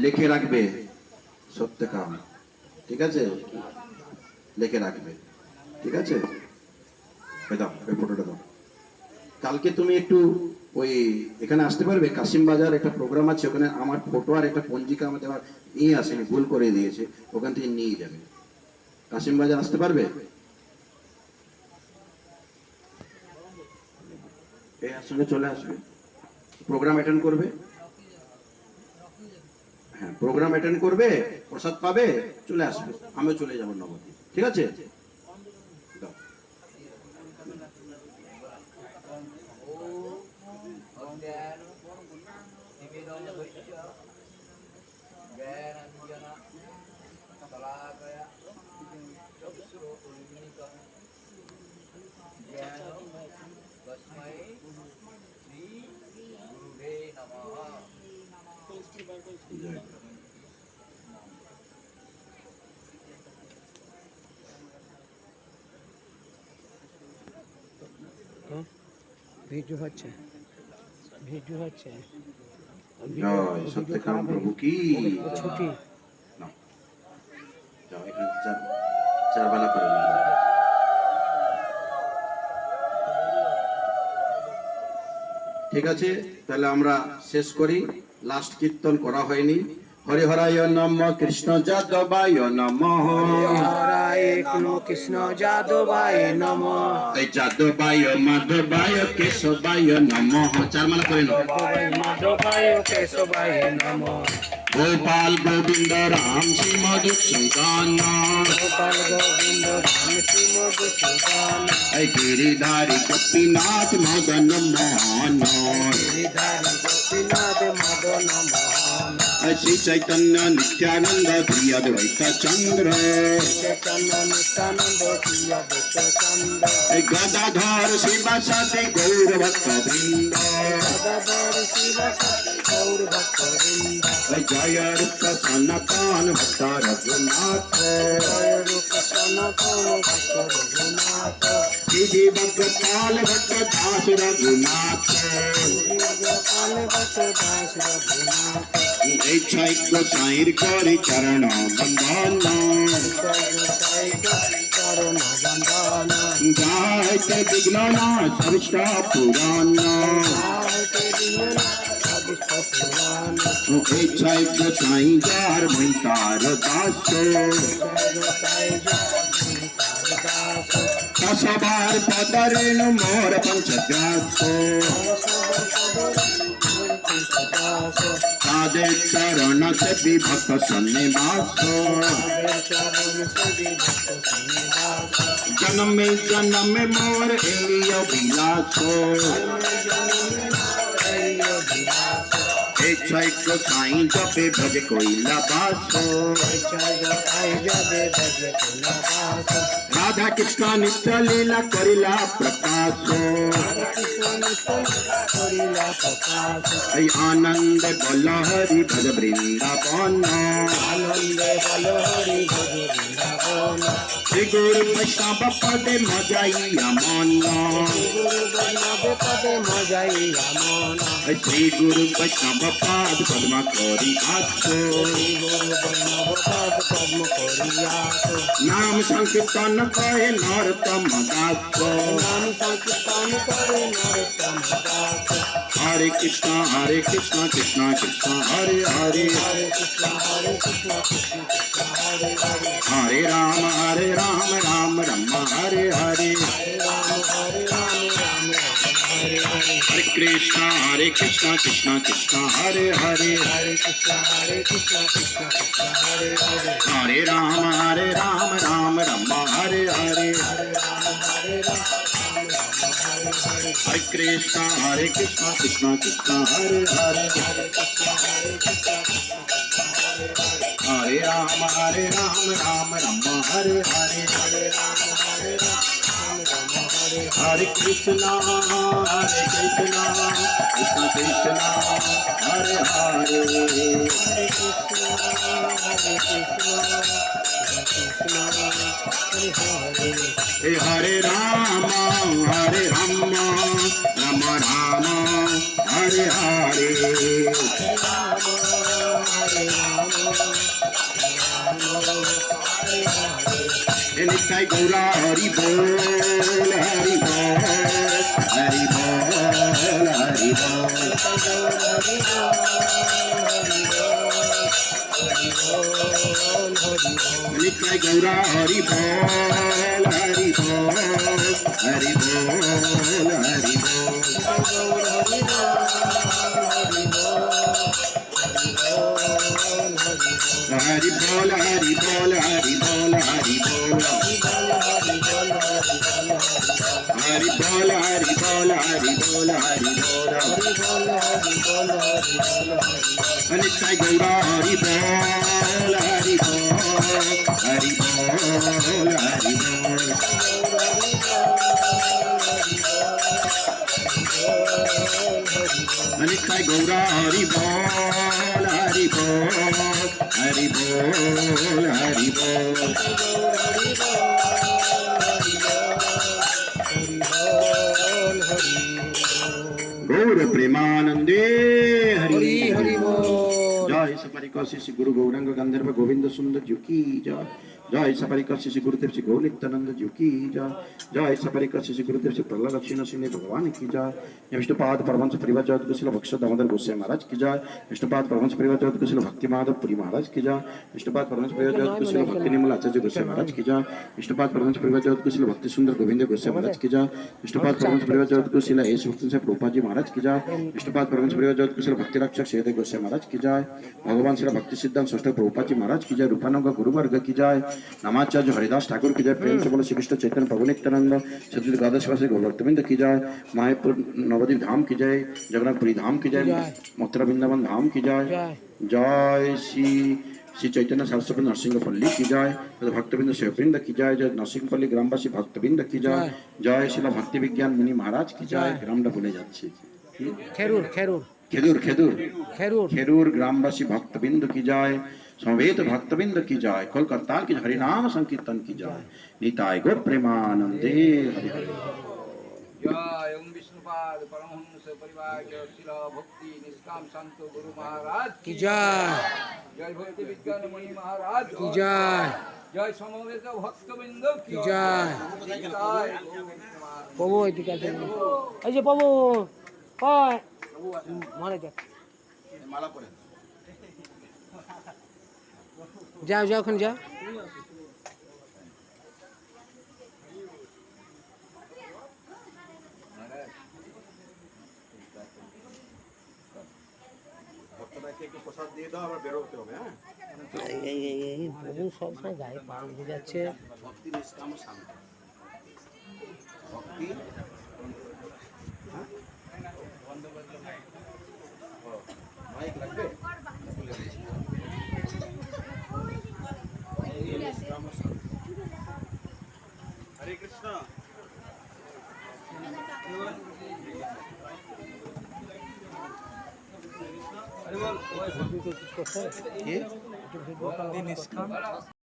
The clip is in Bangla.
লিখে রাখবে সত্য কাম, ঠিক আছে? লিখে রাখবে, ঠিক আছে? দাও ওই ফটোটা দাও। কালকে তুমি একটু ওই এখানে আসতে পারবে? কাশিম বাজার একটা প্রোগ্রাম আছে, ওখানে আমার ফটো আর একটা পঞ্জিকা আমাদের আমার নিয়ে আসেনি, ভুল করে দিয়েছে, ওখান থেকে নিয়ে যাবে। কাশিম বাজার আসতে পারবে? এর সঙ্গে চলে আসবে, প্রোগ্রাম অ্যাটেন্ড করবে। হ্যাঁ, প্রোগ্রাম অ্যাটেন্ড করবে, প্রসাদ পাবে, চলে আসবে, আমিও চলে যাবো নবদ্বীপ, ঠিক আছে? দাও। ভিডিও হচ্ছে, ভিডিও হচ্ছে। জয় সত্যকাম প্রভু কি। ছুটি নাও, যাও এখানে চার বেলা করে নাও। ঠিক আছে, তাহলে আমরা শেষ করি। লাস্ট কীর্তন করা হয়নি। হরি হরায় নম কৃষ্ণ যাদবায় নমঃ। হরায় কৃষ্ণ যাদবায় নমঃ। এই যাদবায় মাধবায় কেশবায় নমঃ। চার মালা করে নাও। মাধবায় কেশবায় নমঃ। গোপাল গোবিন্দ রাম শ্রী মধুসূদন। গোপাল গোবিন্দ রাম শ্রী মধুসূদন। এই গিরিধারী গোপীনাথ মদন মোহন। গিরিধারী গোপীনাথ মদন মোহন। শ্রী চৈতন্য নিত্যানন্দ প্রিয় দ্বৈত চন্দ্র। চৈতন্য নিত্যানন্দ প্রিয় দ্বৈত চন্দ্র। এই গদাধর শিবাসাদি গৌর ভক্ত বৃন্দ। গদাধর শিবাসাদি গৌর ভক্ত বৃন্দ। জয় রূপ সনাতন ভক্ত রঘুনাথ। জয় রূপ সনাতন ভক্ত রঘুনাথ। শ্রী ভগপাল ভক্ত দাস রঘুনাথ। গোপাল ভক্ত দাস রঘুনাথ। এই ছৈক্য সাইর করি চরণ বন্দন। চরণ বন্দন। গাইতে বিঘ্ন না সবিষ্ট পুরাণ। এই ছৈক্য সাই যার মৈতার দাস। সবার পদরেণু মোর পঞ্চগ্রাস। তাদের চরণ সে বিভক্ত সন্নিবাস। জন্মে জন্মে মোর এই অভিলাষ। এই ছৈক্য সাই জপে ভজে কৈলা বাস। রাধা কৃষ্ণ নিত্য লীলা করিলা প্রকাশ। এই আনন্দ বল হরি ভজ বৃন্দাবন। শ্রী গুরু বৈষ্ণব পদে মজাইয়া মন। শ্রী গুরু বৈষ্ণব পাদ পদ্ম করি আস। নাম সংকীর্তন কহে নরতম দাস। হরে কৃষ্ণ কৃষ্ণ কৃষ্ণ হরে হরে। হরে রাম রাম রাম হরে হরে। हरे कृष्ण कृष्ण कृष्ण हरे हरे। हरे राम राम राम हरे हरे। हरे कृष्ण कृष्ण कृष्ण हरे हरे। हरे राम राम राम हरे हरे। हरे कृष्ण कृष्ण कृष्ण हरे हरे। हरे राम राम राम हरे हरे। हे नित्य गौरा हरि बोल हरि बोल हरि बोल हरि बोल नित्य गौरा हरि बोल हरि बोल हरि बोल हरि बोल हरि बोल हरि बोल हरि बोल हरि बोल हरि बोल हरि बोल हरि बोल हरि बोल नित्य गौरा हरि बोल हरि बोल हरि बोल हरि बोल नित्य गौरा हरि बोल हरि बोल हरि बोल हरि बोल गौर प्रेमानंदे हरि हरि बोल जय सपरिकर श्री गुरु गौरांग गंधर्व गोविंद सुंदर जी की जय जय सपरिकर श्री गुरुदेव श्री गौर नित्यानंद जी की जय जय सपरिकर श्री गुरुदेव श्री प्रहलाद लक्ष्मण सिंह भगवान की जय विष्णुपाद परमहंस परिवार जगत कुशल भक्त दामोदर गोसाई महाराज की जय विष्णुपाद परमहंस परिवार जगत कुशल भक्ति माधव पुरी महाराज की जय विष्णुपाद परमहंस परिवार जगत कुशल भक्ति निर्मल आचार्य गोसाई महाराज की जय विष्णुपाद परमहंस परिवार जगत कुशल भक्ति सुंदर गोविंद गोसाई महाराज की जय विष्णुपाद परमहंस परिवार जगत कुशल एस भक्त से प्रभुपाद जी महाराज की जय विष्णुपाद परमहंस परिवार जगत कुशल भक्ति रक्षक श्री गोसाई महाराज की जय भगवान श्री भक्ति सिद्धांत षष्ठ प्रभुपाद जी महाराज की जय रूपानंद गुरुवर्ग की जय नामाचार्य हरिदास ठाकुर की जय प्रेम से बोलो श्री कृष्ण चैतन्य प्रभु नित्यानंद सतगुरु द्वादश वासी गौरभक्तबिंद की जय मायापुर नवद्वीप धाम की जय जगन्नाथपुरी धाम की जय मथुरा वृंदावन धाम की जय जय श्री चैतन्य सरस्वती नरसिंहपल्ली की जय भक्तबिंद शिवबिंद की जय जय नरसिंहपल्ली ग्रामवासी भक्तबिंद की जय जय शिला भक्ति विज्ञान मुनि महाराज की जय ग्रामটা ভুলে যাচ্ছে খেরুর খেরুর খেদুর খেদুর খেরুর खेरूर ग्रामवासी भक्तबिंद की जय समवेत भक्तबिंद की जय कोलकाता की हरिनाम संकीर्तन की जय निताय गौर प्रेमानंदे हरि हरि जय ओम विष्णुपाद परमहंस परिवार शिला भक्ति निष्काम संत गुरु महाराज কি জয় जय भक्ति विज्ञान मुनि महाराज কি জয় जय समवेत भक्तबिंद কি জয় जय প্রভু এদিকে আসেন এই যে প্রভু কয় মরে যাক माला पड़े যাও যাও ওখানে যাও ভক্তদেরকে একটু প্রসাদ দিয়ে দাও আবার বের হতে হবে হ্যাঁ এই প্রভু সবসময় গায়ে পা উঠে যাচ্ছে ভক্তি নিষ্কাম শান্ত ভক্তি মাইক লাগবে হরে কৃষ্ণ কিছু করতে হবে? কি একটু ভিডিও কল করতে হবে।